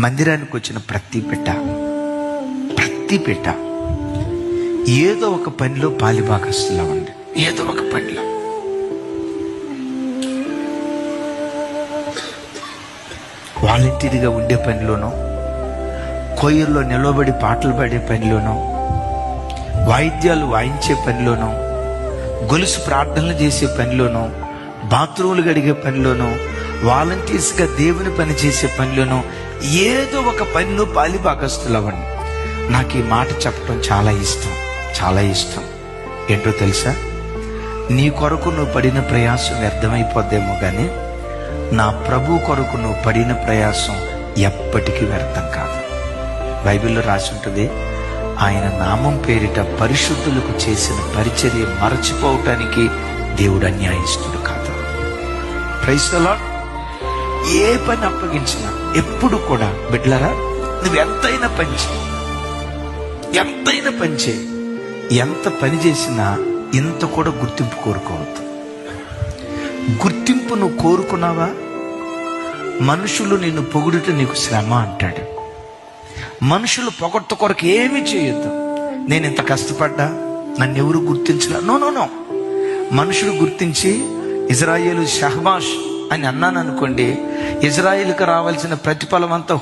మందిరానికి వచ్చిన ప్రతి బిడ్డ ఏదో ఒక పనిలో పాలిభాగస్తులా ఉంది. ఏదో ఒక పనిలో. వాలంటీర్గా ఉండే పనిలోనో, కొయ్యల్లో నిలబడి పాటలు పాడే పనిలోనో, వాయిద్యాలు వాయించే పనిలోనో, గొలుసు ప్రార్థనలు చేసే పనిలోనో, బాత్రూములు గడిగే పనిలోనో, వాలంటీర్స్గా దేవుని పని చేసే పనిలోనో, ఏదో ఒక పనిలో పాలిభాగస్తులవ్వండి. నాకు ఈ మాట చెప్పడం చాలా ఇష్టం. ఏంటో తెలుసా? నీ కొరకు నువ్వు పడిన ప్రయాసం వ్యర్థమైపోద్దేమో కానీ నా ప్రభు కొరకు నువ్వు పడిన ప్రయాసం ఎప్పటికీ వ్యర్థం కాదు. బైబిల్లో రాసి ఉంటుంది, ఆయన నామం పేరిట పరిశుద్ధులకు చేసిన పరిచర్య మరచిపోవటానికి దేవుడు అన్యాయస్తుడు కాదు. Praise the lord. ఏ పని అప్పగించినా ఎప్పుడు కూడా బిడ్డలారా, నువ్వు ఎంతైనా పని చేయి, ఎంత పని చేసినా ఇంత కూడా గుర్తింపు కోరుకోవద్దు. గుర్తింపు నువ్వు కోరుకున్నావా? మనుషులు నిన్ను పొగుడుట నీకు శ్రమ అంటాడు. మనుషులు పొగడ్త కొరకు ఏమీ చేయొద్దు. నేను ఇంత కష్టపడ్డా, నన్ను ఎవరు గుర్తించలా. నో. మనుషులు గుర్తించి ఇజ్రాయేలు షహబాష్ అని అన్నాను అనుకోండి, ఇజ్రాయేలుకు రావాల్సిన ప్రతిఫలం అంతా